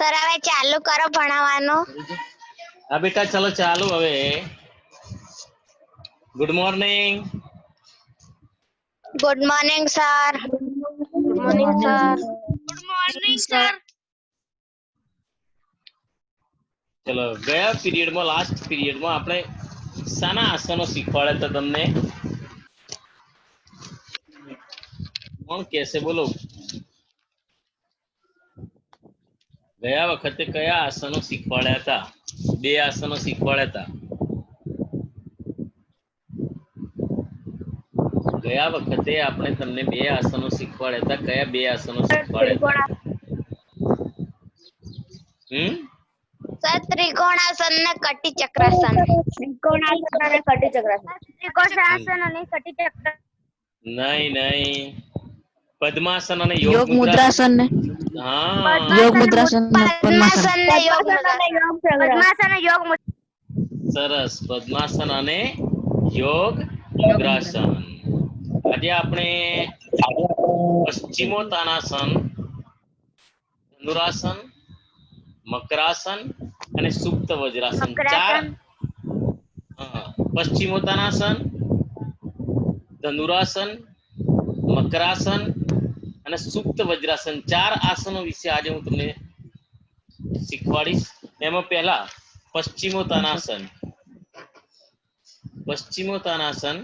Sir હવે ચાલુ કરો ભણાવવાનું. હા બેટા ચલો ચાલુ હવે. Good morning. Good morning sir. Good morning sir. Good morning sir. ચલો ગયા પીરિયડમાં લાસ્ટ પીરિયડમાં આપણે શાના આસનો શીખવાડ્યા હતા તમને? કોણ કહેશે બોલો? ગયા વખતે કયા આસનો શીખવાડ્યા હતા? બે આસનો શીખવાડ્યા હતા. ગયા વખતે આપણે તમને બે આસનો શીખવાડ્યા હતા. કયા બે આસનો શીખવાડ્યા હતા? સર ત્રિકોણાસન ને કટી ચક્રાસન. ત્રિકોણાસન અને કટી ચક્રાસન. ત્રિકોણાસન અને કટી ચક્રાસન. નહીં પદ્માસન અને યોગ મુદ્રાસન ને હા યોગ મુદ્રાસન પદ્માસન ને યોગ પદ્માસન અને યોગ સરસ. પદ્માસન અને યોગ મુદ્રાસન. આજે આપણે પશ્ચિમોત્તાનાસન, ધનુરાસન, મકરાસન અને સુપ્ત વજ્રાસન ચાર. પશ્ચિમોત્તાનાસન, ધનુરાસન, મકરાસન અને સુપ્ત વજ્રાસન ચાર આસનો વિશે આજે હું તમને શીખવાડીશ. એમાં પહેલા પશ્ચિમોત્તાનાસન. પશ્ચિમોત્તાનાસન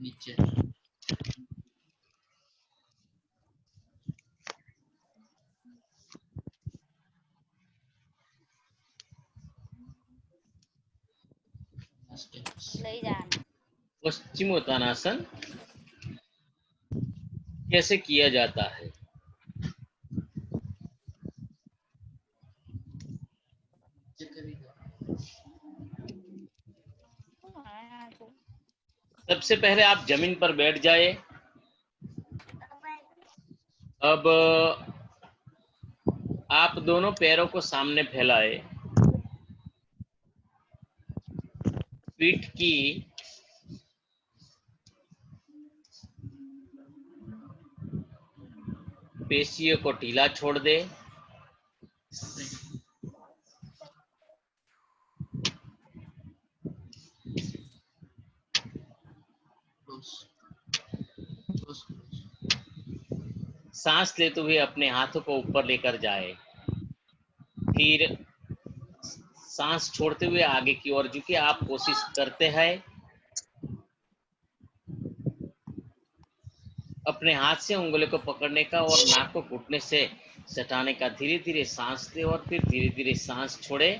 नीचे पश्चिमोत्तानासन कैसे किया जाता है? सबसे पहले आप जमीन पर बैठ जाए. अब आप दोनों पैरों को सामने फैलाए. पीठ की पेशियों को ढीला छोड़ दे. सांस लेते हुए अपने हाथों को ऊपर लेकर जाए. फिर सांस छोड़ते हुए आगे की ओर झुके. आप कोशिश करते हैं अपने हाथ से उंगलियों को पकड़ने का और नाक को घुटने से सटाने का. धीरे धीरे सांस ले और फिर धीरे धीरे सांस छोड़े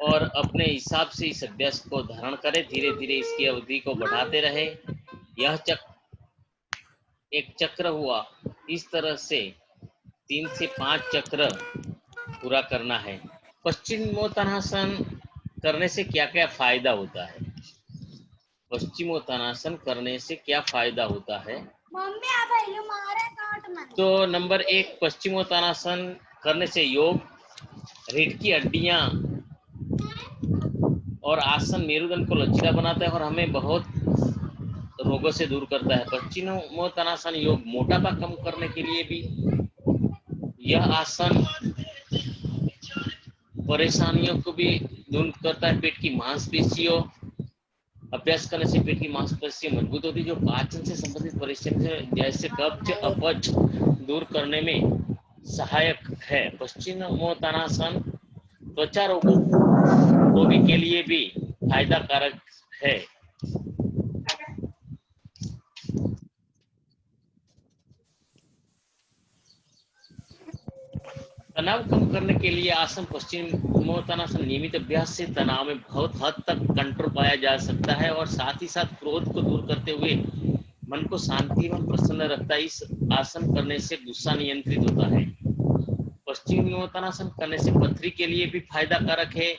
और अपने हिसाब से इस अभ्यास को धारण करें. धीरे धीरे इसकी अवधि को बढ़ाते रहे. यह एक चक्र हुआ. इस तरह से 3 से 5 चक्र पूरा करना है. पश्चिमोत्तानासन करने से क्या क्या फायदा होता है? पश्चिमोत्तानासन करने से क्या फायदा होता है? तो नंबर 1, पश्चिमोत्तानासन करने से योग, रीढ़ की हड्डियां और आसन मेरुदंड को लचीला बनाता है और हमें बहुत रोगों से दूर करता है. पश्चिमोत्तानासन योग मोटापा कम करने के लिए भी यह आसन परेशानियों को भी दूर करता है. पेट की मांसपेशियों अभ्यास करने से पेट की मांसपेशियां मजबूत होती है. जो पाचन से संबंधित परेशानियां जैसे कब्ज अपच दूर करने में सहायक है. पश्चिमोत्तानासन त्वचा रोगों के लिए भी फायदा कारक है. तनाव कम करने के लिए आसन पश्चिमोत्तानासन नियमित अभ्यास से तनाव में बहुत हद तक कंट्रोल पाया जा सकता है और साथ ही साथ क्रोध को दूर करते हुए मन को शांति एवं प्रसन्न रखता है. इस आसन करने से गुस्सा नियंत्रित होता है. पश्चिमोत्तानासन करने से पथरी के लिए भी फायदा कारक है.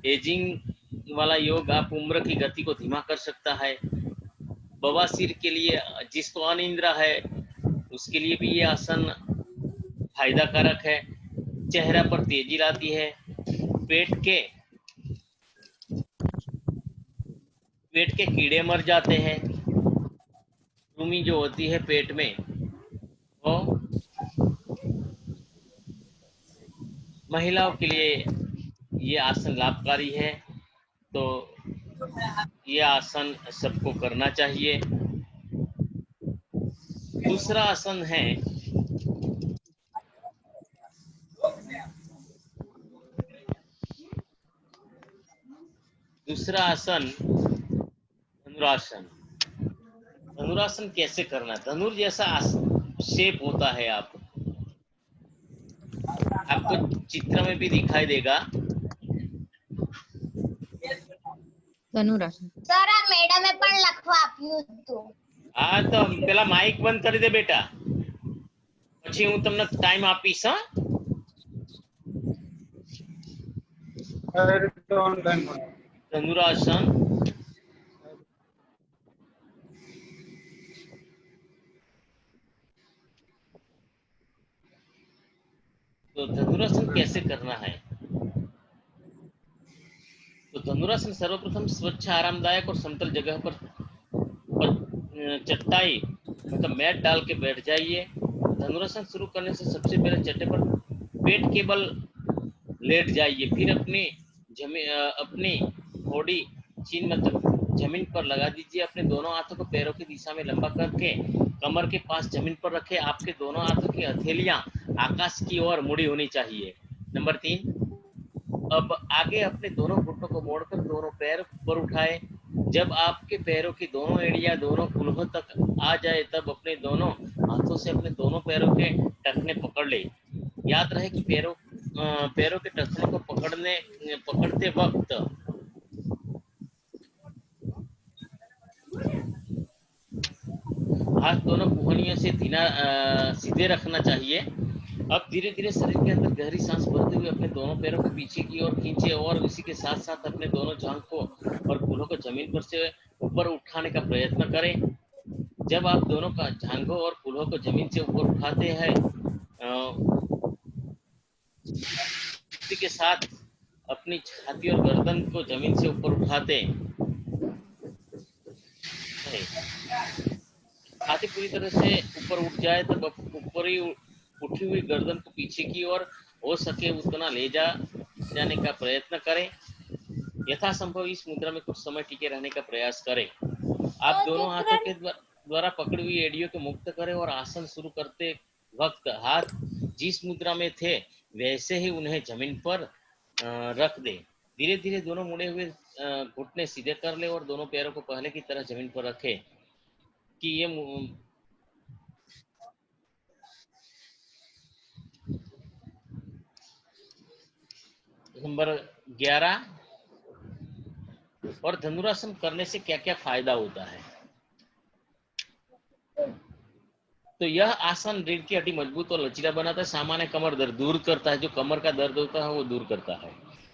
एजिंग वाला योग आप उम्र की गति को धीमा कर सकता है. बवासीर के लिए जिसको अनिद्रा है उसके लिए भी ये आसन फायदा कारक है, चेहरा पर तेजी लाती है, पेट के कीड़े मर जाते हैं, कृमि जो होती है पेट में वो महिलाओं के लिए ये आसन लाभकारी है। तो ये आसन सबको करना चाहिए। दूसरा आसन है धनुरासन। धनुरासन कैसे करना है? धनुर जैसा शेप होता है, आपको चित्र में भी दिखाई देगा। ધનુરાસન સર આ મેડમે પણ લખવા આપ્યું હતું. હા, તો પેલા માઇક બંધ કરી દે બેટા, પછી હું તમને ટાઈમ આપીશ. હા, धनुरासन तो धनुरासन कैसे करना है? तो धनुरासन सर्वप्रथम स्वच्छ, आरामदायक और समतल जगह पर चटाई मतलब मैट डाल के बैठ जाइए। धनुरासन शुरू करने से सबसे पहले चट्टे पर पेट के बल लेट जाइए, फिर अपनी बॉडी चीन मतलब जमीन पर लगा दीजिए। अपने दोनों हाथों को पैरों की दिशा में लंबा करके कमर के पास जमीन पर रखें। आपके दोनों हाथों की हथेलियां आकाश की ओर मुड़ी होनी चाहिए। नंबर 3, अब आगे अपने दोनों घुटनों को मोड़कर दोनों पैर ऊपर उठाए। जब आपके पैरों की दोनों एड़ियां दोनों कुल्हों तक आ जाए तब अपने दोनों हाथों से अपने दोनों पैरों के टखने पकड़ ले। याद रहे कि पैरों के टखनों को पकड़ते वक्त हाथ दोनों कुहनियों से सीधे रखना चाहिए। अब धीरे धीरे शरीर के अंदर गहरी सांस भरते हुए अपने दोनों पैरों को पीछे की ओर खींचे और इसी के साथ साथ अपने दोनों जांघों और कुल्हों को जमीन पर से ऊपर उठाने का प्रयत्न करें। जब आप दोनों का जांघों और कुल्हों को जमीन से ऊपर उठाते हैं, इसी के साथ अपनी छाती और गर्दन को जमीन से ऊपर उठाते हैं। छाती पूरी तरह से ऊपर उठ जाए तब ऊपर ही उठी हुई गर्दन को पीछे की ओर हो सके उतना ले जाने का प्रयत्न करें। यथासंभव इस मुद्रा में कुछ समय टिके रहने का प्रयास करें। आप दोनों हाथों के द्वारा पकड़ी हुई एड़ियों को मुक्त करें और आसन शुरू करते वक्त हाथ जिस मुद्रा में थे वैसे ही उन्हें जमीन पर रख दे। धीरे धीरे दोनों मुड़े हुए घुटने सीधे कर ले और दोनों पैरों को पहले की तरह जमीन पर रखे कि ये नंबर 11। और धनुरासन करने से क्या क्या फायदा होता है? तो यह आसन रीढ़ की हड्डी मजबूत और लचीला बनाता है, सामान्य कमर दर्द दूर करता है, जो कमर का दर्द होता है वो दूर करता है।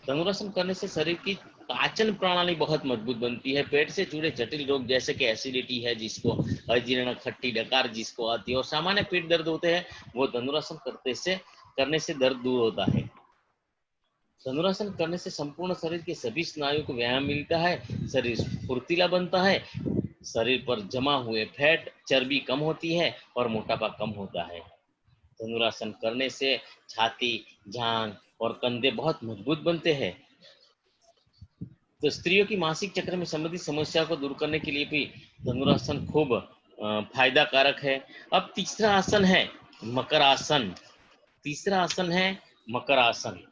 धनुरासन करने से शरीर की पाचन प्रणाली बहुत मजबूत बनती है। पेट से जुड़े जटिल रोग जैसे कि एसिडिटी है जिसको, अजीर्ण, खट्टी डकार जिसको आती है और सामान्य पेट दर्द होते हैं वो धनुरासन करने से दर्द दूर होता है। धनुरासन करने से संपूर्ण शरीर के सभी स्नायुओं को व्यायाम मिलता है, शरीर फुर्तीला बनता है, शरीर पर जमा हुए फैट चर्बी कम होती है और मोटापा कम होता है। धनुरासन करने से छाती, जांघ और कंधे बहुत मजबूत बनते हैं। तो स्त्रियों की मासिक चक्र में संबंधित समस्या को दूर करने के लिए भी धनुरासन खूब फायदा कारक है। अब तीसरा आसन है मकरासन। तीसरा आसन है मकरासन।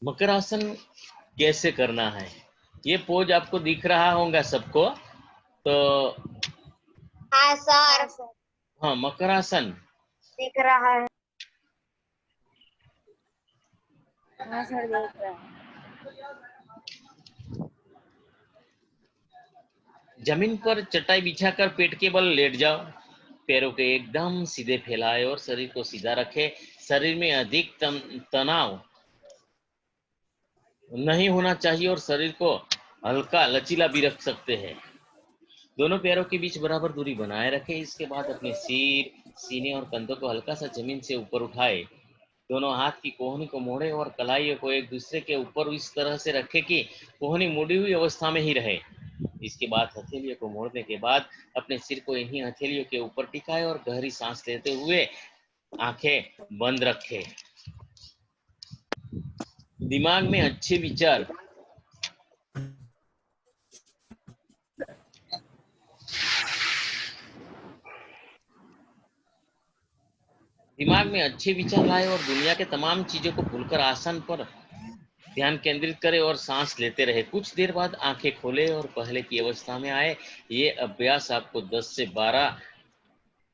मकरासन कैसे करना है? ये पोज आपको दिख रहा होगा सबको। तो हाँ सर, हाँ, मकरासन दिख रहा है। हाँ सर, देख रहा है। जमीन पर चटाई बिछाकर पेट के बल लेट जाओ, पैरों के एकदम सीधे फैलाए और शरीर को सीधा रखे। शरीर में अधिक तनाव नहीं होना चाहिए और शरीर को हल्का लचीला भी रख सकते हैं। दोनों पैरों के बीच बराबर दूरी बनाए रखें। इसके बाद अपने सिर, सीने और कंधों को हल्का सा जमीन से ऊपर उठाए, दोनों हाथ की कोहनी को मोड़े और कलाइयों को एक दूसरे के ऊपर इस तरह से रखे कि कोहनी मुड़ी हुई अवस्था में ही रहे। इसके बाद हथेलियों को मोड़ने के बाद अपने सिर को इन्हीं हथेलियों के ऊपर टिकाए और गहरी सांस लेते हुए आंखें बंद रखे। दिमाग में अच्छे विचार लाए और दुनिया के तमाम चीजों को भूलकर आसन पर ध्यान केंद्रित करें और सांस लेते रहे। कुछ देर बाद आंखें खोले और पहले की अवस्था में आए। ये अभ्यास आपको 10 से 12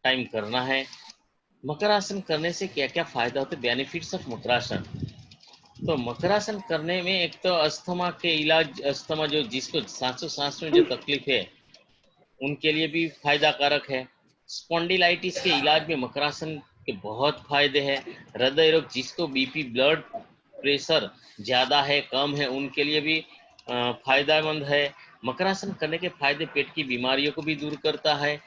टाइम करना है। मकरासन करने से क्या क्या फायदा होते, बेनिफिट्स ऑफ मकरासन। तो मकरासन करने में एक तो अस्थमा के इलाज, अस्थमा जो जिसको सांस में जो तकलीफ है उनके लिए भी फायदा कारक है। स्पॉन्डिलाइटिस के इलाज में मकरासन के बहुत फायदे हैं। हृदय रोग, जिसको बीपी ब्लड प्रेशर ज्यादा है कम है उनके लिए भी फायदेमंद है। मकरासन करने के फायदे पेट की बीमारियों को भी दूर करता है,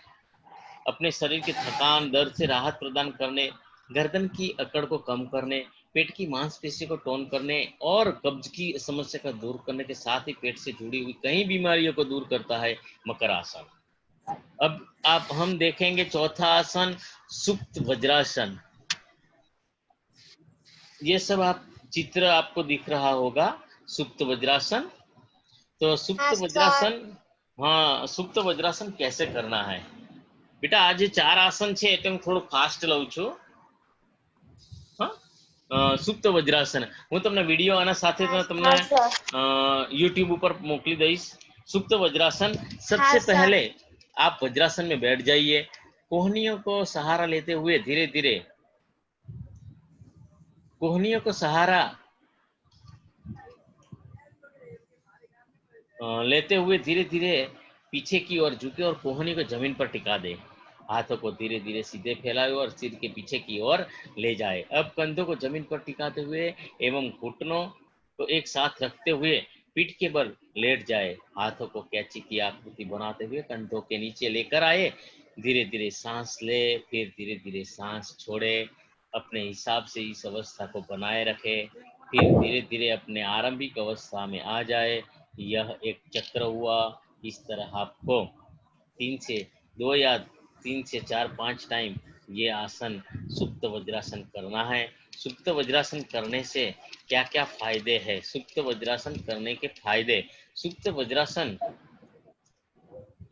अपने शरीर की थकान दर्द से राहत प्रदान करने, गर्दन की अकड़ को कम करने, पेट की मांसपेशी को टोन करने और कब्ज की समस्या का दूर करने के साथ ही पेट से जुड़ी हुई कई बीमारियों को दूर करता है मकर आसन। अब हम देखेंगे चौथा आसन, सुप्त वज्रासन। ये सब आप चित्र आपको दिख रहा होगा, सुप्त वज्रासन। तो सुप्त हाँ वज्रासन, सर। हाँ सुप्त वज्रासन कैसे करना है बेटा? आज 4 आसन છે એટલે હું થોડું ફાસ્ટ લઉં છું। હા, સુપ્ત વજ્રાસન હું તમને વિડીયો આના સાથે તમને हाँ सर। YouTube ऊपर मोकली दईश। सुप्त वज्रासन, सबसे हाँ सर। पहले आप वज्रासन में बैठ जाइए। कोहनियों को सहारा लेते हुए धीरे धीरे कोहनियों को सहारा लेते हुए धीरे धीरे पीछे की ओर झुके और कोहनी को जमीन पर टिका दे। हाथों को धीरे धीरे सीधे फैलाए और सिर के पीछे की ओर ले जाए। अब कंधों को जमीन पर टिकाते हुए एवं घुटनों को एक साथ रखते हुए पीठ के बल लेट जाए। हाथों को कैंची की आकृति बनाते हुए कंधों के नीचे लेकर आए। धीरे धीरे सांस ले, फिर धीरे धीरे सांस छोड़े। अपने हिसाब से इस अवस्था को बनाए रखे, फिर धीरे धीरे अपने आरंभिक अवस्था में आ जाए। यह एक चक्र हुआ। इस तरह आपको 3 से 2 या 3 से 4 5 टाइम ये आसन सुप्त वज्रासन करना है। सुप्त वज्रासन करने से क्या क्या फायदे हैं? सुप्त वज्रासन करने के फायदे। सुप्त वज्रासन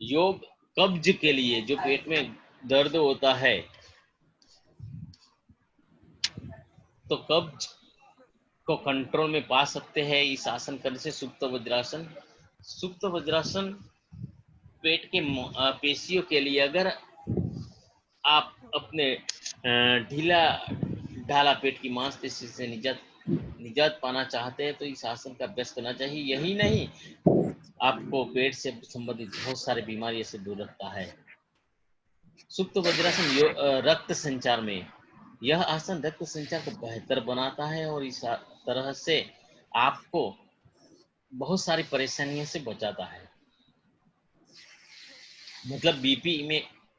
योग कब्ज के लिए, जो पेट में दर्द होता है तो कब्ज को कंट्रोल में पा सकते हैं इस आसन करने से। सुप्त वज्रासन, सुप्त वज्रासन पेट के पेशियों के लिए, अगर आप अपने ढीला ढाला पेट की मांसपेशी से निजात पाना चाहते हैं तो इस आसन का अभ्यास करना चाहिए। यही नहीं, आपको पेट से संबंधित बहुत सारी बीमारियों से दूर रखता है। सुप्त वज्रासन रक्त संचार में, यह आसन रक्त संचार को बेहतर बनाता है और इस तरह से आपको बहुत सारी परेशानियों से बचाता है। मतलब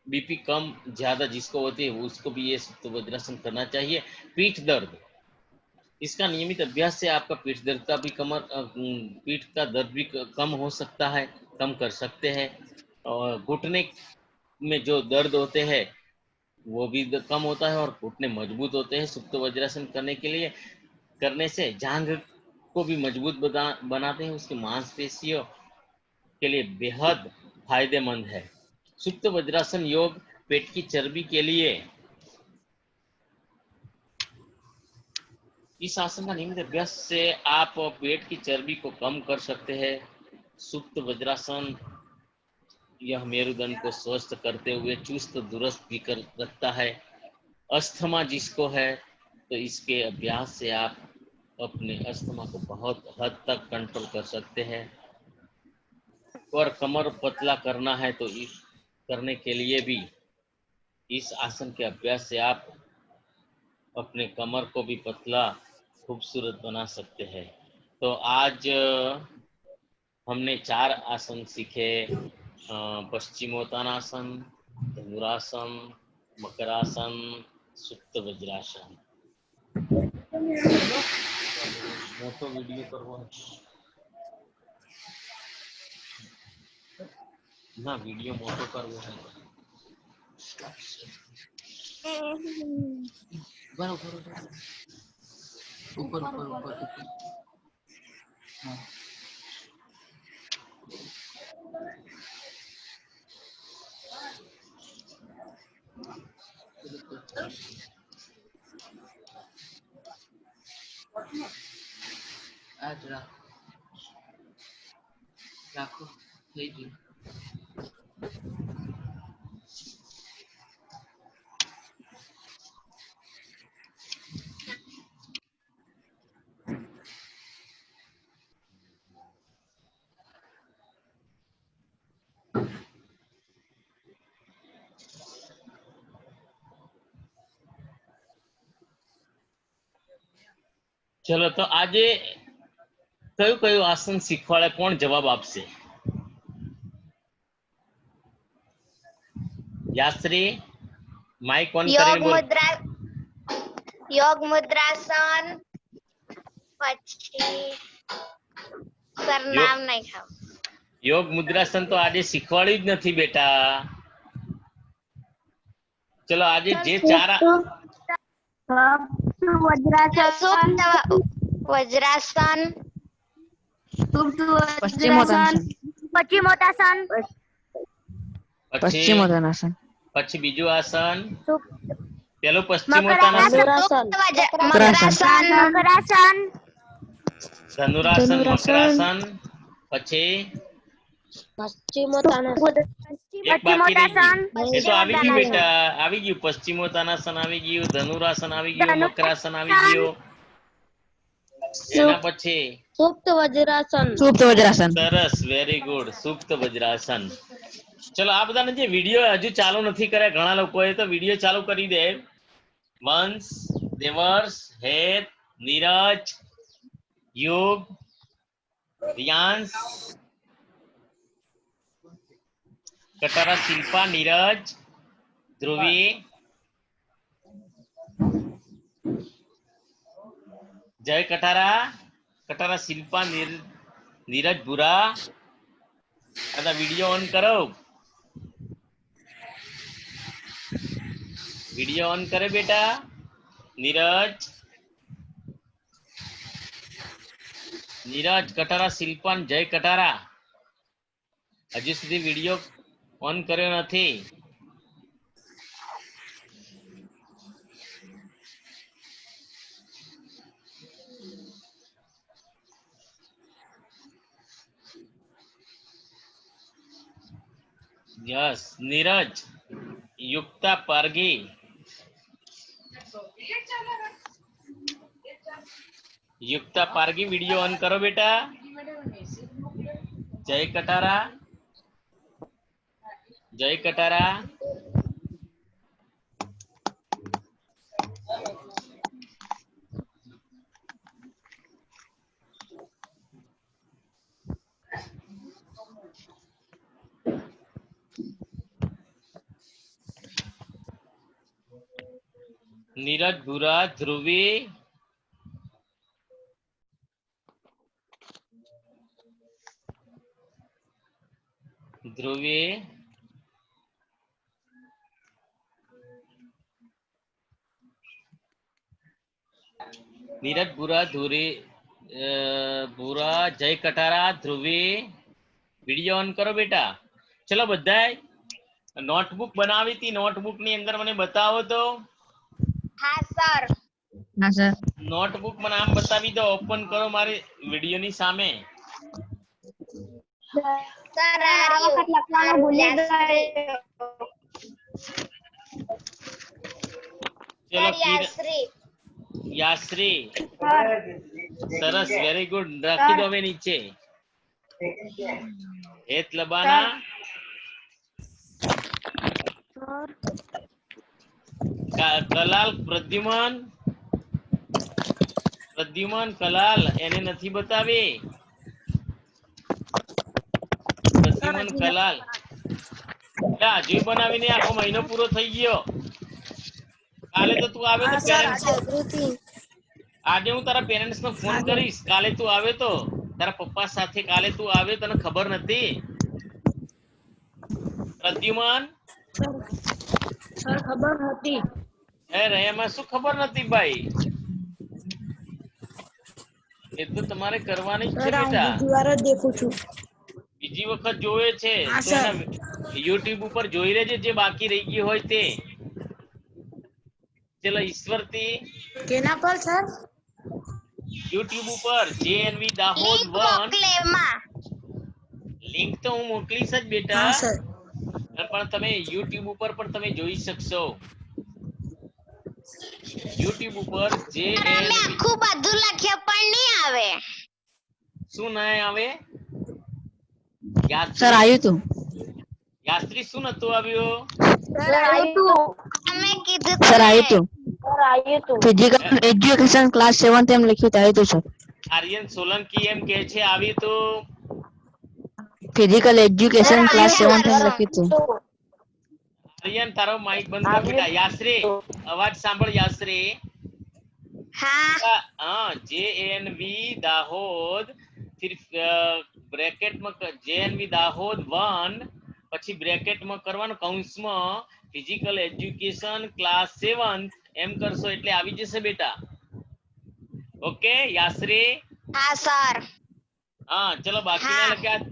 बीपी कम ज्यादा जिसको होती है उसको भी ये सुप्त वज्रासन करना चाहिए। पीठ दर्द, इसका नियमित अभ्यास से आपका पीठ दर्द का भी पीठ का दर्द भी कम हो सकता है, कम कर सकते हैं। और घुटने में जो दर्द होते हैं वो भी कम होता है और घुटने मजबूत होते हैं सुप्त वज्रासन करने से। जांघ को भी मजबूत बनाते हैं, उसकी मांसपेशियों के लिए बेहद फायदेमंद है। सुप्त वज्रासन योग पेट की चर्बी के लिए, इस आसन का नियमित अभ्यास से आप पेट की चर्बी को कम कर सकते हैं। सुप्त वज्रासन यह मेरुदंड को स्वस्थ करते हुए चुस्त दुरुस्त भी कर रखता है। अस्थमा जिसको है तो इसके अभ्यास से आप अपने अस्थमा को बहुत हद तक कंट्रोल कर सकते हैं। और कमर पतला करना है तो इस करने के लिए भी इस आसन के अभ्यास से आप अपने कमर को भी पतला खूबसूरत बना सकते हैं। तो आज हमने 4 आसन सीखे, पश्चिमोत्तानासन, धनुरासन, मकरासन, सुप्त वज्रासन। मोटो वीडियो करवा ना, वीडियो मोटो करવો है। बराबर ऊपर ऊपर ऊपर हाँ। आज રાખો થઈ ગયું। चलो तो आज કયું કયું આસન શીખવાડે, કોણ જવાબ આપશે? યાત્રી માઇક ઓન योग કરીને બોલ। मुद्रा, योग मुद्रासन, પછી સર નામ નહીં ખાવ। યોગ મુદ્રાસન તો આજે શીખવાડ્યું જ નથી બેટા। ચલો આજે જે ચાર સુપ્ત વજ્રાસન, પશ્ચિમોત્તાન, પશ્ચિમોત્તાસન, પછી પછી બીજું આસન, પેલું પશ્ચિમોત્તાનાસન, મકરાસન, મકરાસન, ધનુરાસન, મકરાસન, પછી એક બાકી રહી ગયું। એ તો આવી ગયું બેટા, આવી ગયું। પશ્ચિમોત્તાનાસન આવી ગયું, ધનુરાસન આવી ગયું, મકરાસન આવી ગયું। એના પછી સુપ્ત વજ્રાસન, સરસ, વેરી ગુડ, સુપ્ત વજ્રાસન। ચલો આ બધાને જે વિડીયો હજુ ચાલુ નથી કર્યા, ઘણા લોકોએ તો વિડીયો ચાલુ કરી દે। વંશ, દેવર્ષ, હેત, નીરજ, યુગ, રિયાંશ, કટારા, શિલ્પા, નીરજ, ધ્રુવી, જય કટારા, કટારા, શિલ્પા, નીરજ, ભૂરા। બધા વિડીયો ઓન કરો, વિડીયો ઓન કરે બેટા। નીરજ, નીરજ, કટારા, શિલ્પા, જય કટારા। હજી સુધી વિડીયો ઓન કર્યો નથી। Yes, Neeraj, Yukta, Pargi, Yukta, Pargi, video on करो बेटा। जय कटारा, जय कटारा, नीरज, भूरा, ध्रुवी, ध्रुवी, नीरज, भूरा, धुरी, भूरा, जय कटारा, ध्रुवी, वीडियो ऑन करो बेटा। चलो बधाई नोटबुक बनावी थी, नोटबुक ની અંદર મને બતાવો તો। હા સર। નોટબુક મને આમ બતાવી દો, ઓપન કરો મારી વિડિયો ની સામે। સર આ વખત લખવાનું ભૂલી ગયો। ચલો યાશ્રી, યાશ્રી, સરસ, વેરી ગુડ, રાખી દો હવે નીચે। હેત લબાના, કલાલ, પ્રદ્યુમન, પ્રદ્યુમન, કલાલ એને નથી બતાવી। પ્રદ્યુમન, કલાલ હજુ બનાવીને આખો મહિનો પૂરો થઈ ગયો। કાલે તો તું આવે તો પેરેન્ટ્સ આજે હું તારા પેરેન્ટ્સ ને ફોન કરીશ. કાલે તું આવે તો તારા પપ્પા સાથે કાલે તું આવે તને ખબર નથી પ્રદ્યુમન? સર ખબર હતી. એમાં શું ખબર નથી ભાઈ? એ તો તમારે કરવાની જ છે બેટા. દેખું છું. બીજી વખત જોવે છે તો એના યુટ્યુબ ઉપર જોઈ લેજે જે બાકી રહી ગયું હોય તે. ચલો ઈશ્વરથી કેના પર સર? યુટ્યુબ ઉપર JNV દાહોદ લિંક 1 મોકલે એમાં. લિંક તો હું મોકલીશ જ બેટા. હા સર. પણ તમે યુટ્યુબ ઉપર પણ તમે જોઈ શકશો. યુટ્યુબ ઉપર સર અમે JNV આખું બધું લખ્યા પણ નહીં આવે. શું ના આવે? સર આવ્યું તું. યાત્રી શું નતું આવ્યું? સર આવ્યું. અમે કીધું સર તમે. આવ્યું તું. સર આવ્યું તું. ફિઝિકલ એજ્યુકેશન ક્લાસ 7 એમ લખ્યું તો આવ્યું તું સર. આર્યન સોલંકી એમ કે છે આવી તો ફિઝિકલ એજ્યુકેશન ક્લાસ 7 એમ લખ્યું તું. આર્યન તારો માઈક બંધ કર બેટા. યાશ્રી અવાજ સાંભળ યાશ્રી. હા हाँ JNV दाहोद फिर ब्रैकेट में JNV दाहोद 1 પછી બ્રેકેટ માં કરવાનું કૌંસમાં ફિઝિકલ એજ્યુકેશન ક્લાસ 7 એમ કરશો એટલે આવી જશે બેટા. ઓકે યાશ્રી? હા સર. હા ચલો બાકીના લખ્યા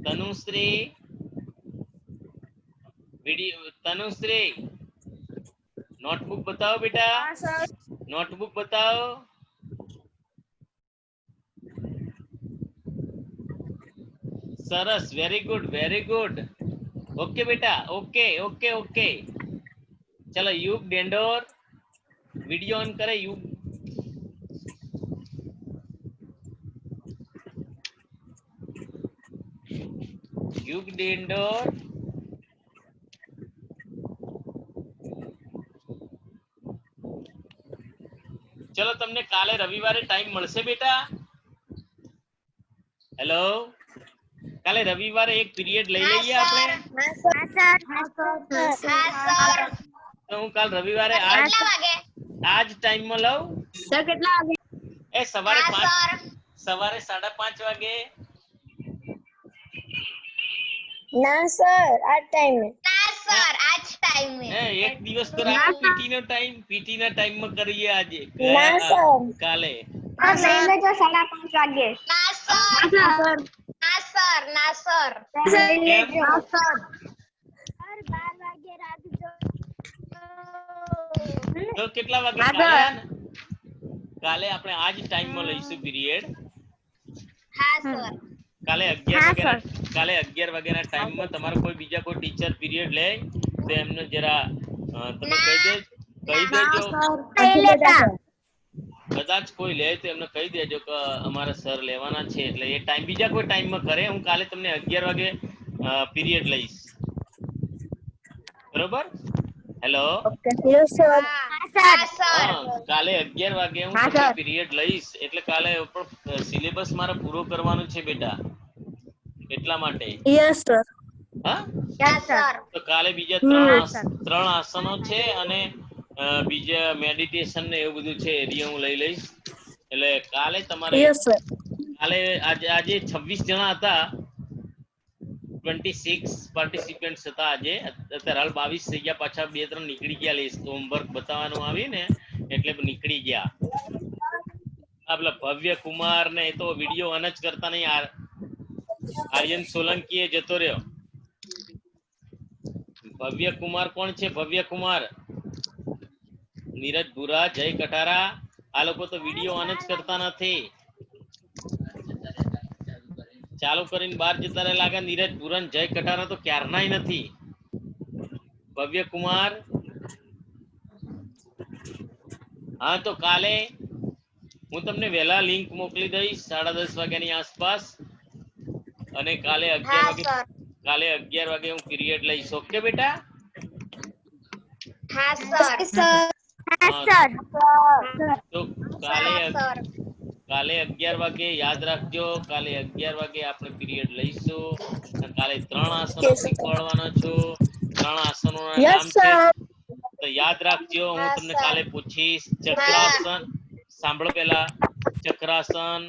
તનુશ્રી વિડિયો તનુશ્રી नोटबुक बताओ बेटा. नोटबुक बताओ. सरस वेरी गुड ओके बेटा ओके ओके ओके. चलो युग डेंडोर वीडियो ऑन करे. युग डेंडोर चलो તમને કાલે રવિવારે ટાઈમ મળશે બેટા? હેલો કાલે રવિવારે એક પીરિયડ લઈ લઈએ આપણે. તો હું કાલ રવિવારે કેટલા વાગે? આજ ટાઈમ માં લઉં. સર કેટલા વાગે? એ સવારે હા સર. સવારે 5:30 વાગે. ના સર આ ટાઈમે. ના સર આજ ટાઈમે. એક દિવસ તો રાખો પીટી ના ટાઈમ માં કરીએ આજે. ના સર. કાલે લઈ લેજો 5:30 વાગે. ના સર. ના સર. લઈ લેજો. સર. તો કેટલા વાગે કાલે આપણે આજ ટાઈમ માં લઈશું પીરિયડ. હા સર. કાલે 11 વાગ્યાના ટાઈમમાં તમારો કોઈ બીજા કોઈ ટીચર પીરિયડ લે તો એમને જરા તમે કહી દેજો. કદાચ કોઈ લે તો એમને કહી દેજો કે અમારા સર લેવાના છે એટલે એ ટાઈમ બીજા કોઈ ટાઈમમાં કરે. હું કાલે તમને 11 વાગે પીરિયડ લઈશ. બરોબર? હેલો કાલે 11 વાગે હું તમને પીરિયડ લઈશ એટલે કાલે સિલેબસ મારે પૂરો કરવાનો છે બેટા. એટલા માટે હા તો કાલે બીજા 3 આસનો છે અને બીજા મેડિટેશન ને એવું બધું છે એ હું લઈ લઈશ. એટલે કાલે તમારે કાલે આજે 26 જણા હતા. 26 પાર્ટિસિપન્ટ્સ હતા આજે. અત્યારે હાલ 22 થઈ ગયા. પાછા 2-3 નીકળી ગયા. લેસ હોમવર્ક બતાવવાનું આવી ને એટલે નીકળી ગયા. આપલા ભવ્ય કુમાર ને તો વિડિયો ઓન જ કરતા નહીં. આર્યન સોલંકી એ જતો રહ્યો. ભવ્ય કુમાર કોણ છે? ભવ્ય કુમાર, નીરજ ભુરા, જય કટારા આ લોકો તો વિડિયો ઓન જ કરતા નથી. ચાલુ કરીને બહાર જતા રહે લાગે. નીરજ ભુરા, જય કટારા તો ક્યારનાય નથી. ભવ્ય કુમાર હા તો કાલે હું તમને વહેલા લિંક મોકલી દઈશ 10:30 વાગ્યાની આસપાસ. અને કાલે 11 વાગે હું પીરિયડ લઈશ. ઓકે બેટા? હા સર. તો કાલે 11 વાગે યાદ રાખજો. કાલે 11 વાગે આપણે પીરિયડ લઈશું. કાલે 3 આસનો શીખવાડવાના છો. ત્રણ આસનોના Yes, નામ છે. sir. તો યાદ રાખજો, હું હા, તમને સર. કાલે પૂછીશ. ચક્રાસન, સાંભળો પેલા. ચક્રાસન,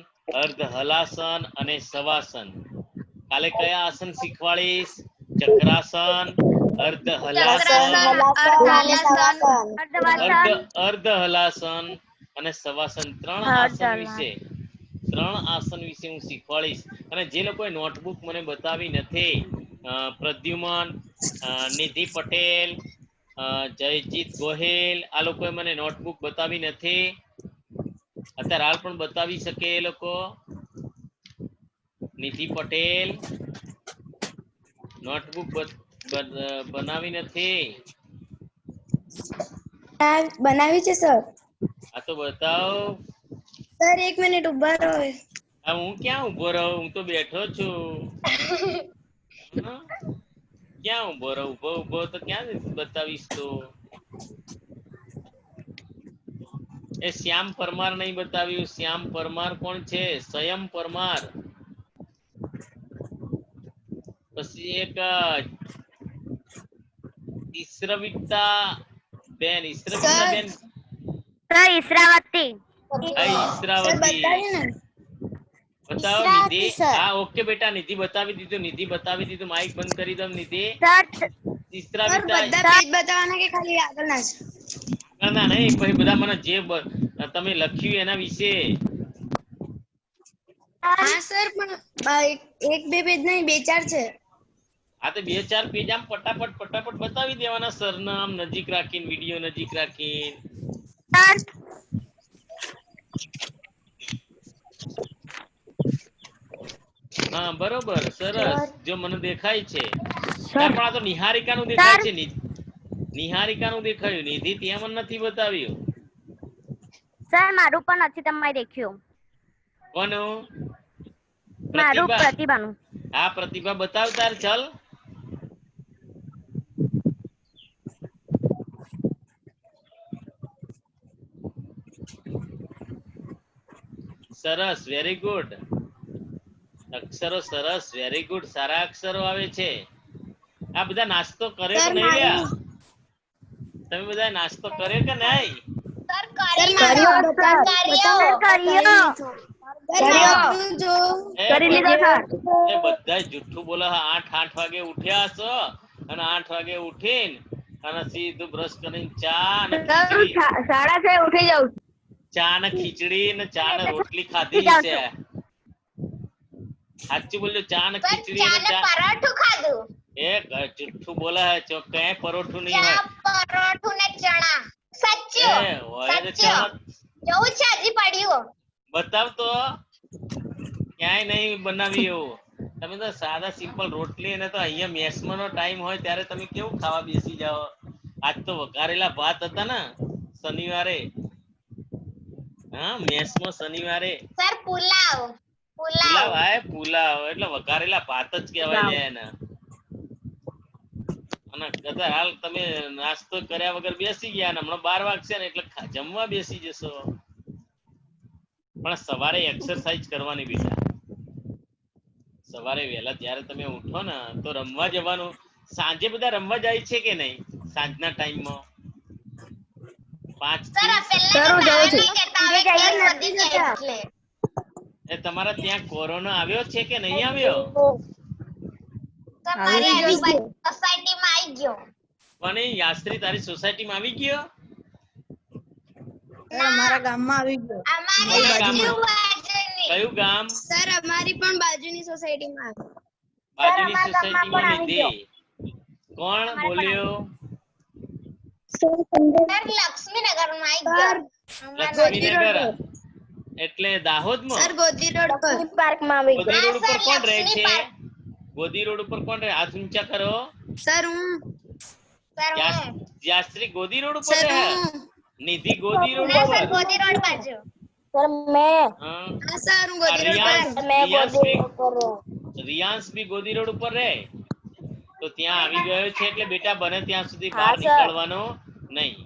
અર્ધ હલાસન અને શવાસન. કાલે કયા આસન શીખવાડીશ? ચક્રાસન, અર્ધ હલાસન, અર્ધ હલાસન અને શવાસન. ત્રણ આસન વિશે હું શીખવાડીશ. અને જે લોકોએ નોટબુક મને બતાવી નથી, પ્રદ્યુમન, નિધિ પટેલ, જયજીત ગોહેલ, આ લોકોએ મને નોટબુક બતાવી નથી. અત્યારે હાલ પણ બતાવી શકે એ લોકો. નિધિ પટેલ નોટબુક બનાવી નથી. બનાવી છે સર. આ તો બતાવો. સર 1 મિનિટ ઉભા રહો. હા, હું ક્યાં ઉભો રહું? હું તો બેઠો છું. ક્યાં ઉભો રહું? ઉભો તો ક્યાં બતાવીશ? તો એ શ્યામ પરમાર નહીં બતાવ્યું. શ્યામ પરમાર કોણ છે? સંયમ પરમાર. પછી એક ઈશ્રવિતા બેન. ઈશ્રવિતા બેન, સર ઈશ્રાવતી. ઈશ્રાવતી બતાવો. નિધિ, હા ઓકે બેટા, નિધિ બતાવી દીધું. નિધિ બતાવી દીધું. માઇક બંધ કરી દો નિધિ. ઈશ્રાવિતા પેજ બતાવવાના કે ખાલી આગળના જ? ના નહીં, પછી બધા મને જે તમે લખ્યું એના વિશે. હા સર, પણ 1-2 પેજ નહીં, 2-4 છે. આ તો 2-4 પેજ આમ ફટાફટ બતાવી દેવાના. સરનામ નજીક રાખીને, વિડીયો નજીક રાખીને. હા બરોબર, સરસ. જો મને દેખાય છે. પણ આ તો નિહારિકાનું દેખાય છે. નિહારિકાનું દેખાયું. નિધિ ત્યાં મને નથી બતાવ્યું. સર મારું પણ નથી તમારે દેખ્યું. કોનું? મારું પ્રતિભા. પ્રતિભાનું. હા, પ્રતિભા બતાવ તાર. ચાલ. સરસ, વેરી ગુડ. અક્ષરો સરસ, વેરી ગુડ. સારા અક્ષરો આવે છે. આ બધા નાસ્તો કર્યો કે નહીં લ્યા? તમે બધા નાસ્તો કર્યો કે નહીં? એ બધા જુઠ્ઠું બોલે. 8 વાગે ઉઠ્યા છો અને 8 વાગે ઉઠીને અને સીધું બ્રશ કરીને ચા ને ખીચડી, 6:30 ઉઠી જાઉં. ચા ને ખીચડી ને ચા ને રોટલી ખાધી છે. સાચું બોલજો. ચા ને ખીચડી ને પરાઠું ખાધું. એ જુઠ્ઠું બોલે છે. ક્યાંય પરોઠું નહીં હોય. પરોઠું ને ચણા. સાચું. એ હોય તો ચા જોવું છે હજી પડ્યું. બતાવ તો. ક્યાંય નહીં બનાવી એવું. તમે તો સાદા સિમ્પલ રોટલી. અને તો અહીંયા મેસમાં નો ટાઈમ હોય ત્યારે તમે કેવું ખાવા બેસી જાઓ. આજ તો વઘારેલા ભાત હતા ને શનિવારે. હા, મેસમાં શનિવારે સર પુલાવ. પુલાવ આય. પુલાવ એટલે વઘારેલા ભાત જ કહેવાય છે એને. અને કદાચ હાલ તમે નાસ્તો કર્યા વગર બેસી ગયા ને હમણાં 12 વાગશે ને એટલે જમવા બેસી જશો. પણ સવારે એક્સરસાઇઝ કરવાની બેટા. સવારે વહેલા જ્યારે તમે ઉઠો ને તો રમવા જવાનું. સાંજે બધા રમવા જાય છે કે નહીં? સાંજના ટાઈમમાં 5 એ તમારા ત્યાં કોરોના આવ્યો છે કે નહીં આવ્યો? સોસાયટીમાં આવી ગયો. પણ એ યાત્રી તારી સોસાયટીમાં આવી ગયો? અમારા ગામમાં આવી ગયો. કયું ગામ? સર અમારી પણ બાજુની સોસાયટીમાં. બાજુની સોસાયટીમાં નિધિ. કોણ બોલ્યો? લક્ષ્મીનગરમાં આવી ગયો. લક્ષ્મીનગર એટલે દાહોદમાં? સર ગોધી રોડ પર પાર્કમાં આવી ગોધી રોડ ઉપર કોણ રહે છે? લક્ષ્મી ગોધી રોડ ઉપર કોણ રહે? હાથ ઊંચા કરો. સર હું. યાત્રી ગોધી રોડ ઉપર સર રહે? હું. નિધિ ગોધી રોડ સર ઉપર? ગોધી રોડ બાજુ. સર મેં. હા. હા સર હું ગોધી રોડ પર. રિયાંશ બી ગોધી રોડ ઉપર રહે? તો ત્યાં આવી ગયો છે એટલે બેટા બને ત્યાં સુધી હા, બહાર સર. નીકળવાનો નહીં.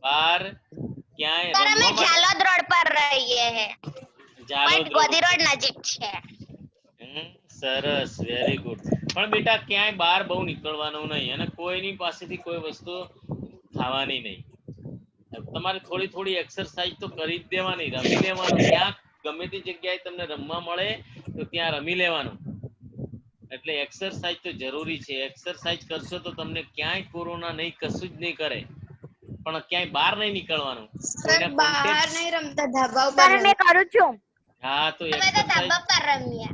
બહાર ક્યાંય સર અમે રમવા ઝાલોદ રોડ પર રહીએ હે. ઝાલોદ પણ ગોધી રોડ નજીક છે. સરસ, વેરી ગુડ. પણ બેટા ક્યાંય બહાર બહુ નીકળવાનું નહીં અને કોઈની પાસેથી કોઈ વસ્તુ ખાવાની નહીં. તમારે થોડી થોડી એક્સરસાઇઝ તો કરી જ દેવાની, રમી લેવાનું. ક્યાંક ગમે તે જગ્યાએ તમને રમવા મળે તો ત્યાં રમી લેવાનું. એટલે એક્સરસાઇઝ તો જરૂરી છે. એક્સરસાઇઝ કરશો તો તમને ક્યાંય કોરોના નહીં, કશું જ નહીં કરે. પણ ક્યાંય બહાર નહીં નીકળવાનું. કોઈના contact- નહીં રમતા, ધાબા સર મેં કરું છું. હા તો ધાબા exercise- પર રમીએ.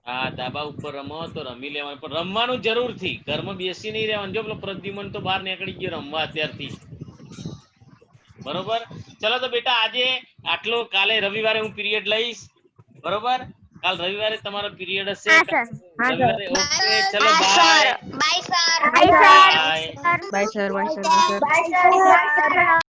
હા ધાબા ઉપર રમો તો રમી લેવાનું, પણ રમવાનું જરૂરથી. ઘરમાં બેસી નહીં રહેવાનું. જો પેલો પ્રદ્યુમન તો બહાર નીકળી ગયો રમવા અત્યારથી. બરોબર. ચલો તો બેટા આજે આટલો. કાલે રવિવારે હું પીરિયડ લઈશ. બરોબર. કાલ રવિવારે તમારો પીરિયડ હશે. હા સર. હા સર. રવિવારે ઓકે. ચલો bye bye sir. Bye sir. Bye. Bye sir, bye sir, bye sir. Bye sir.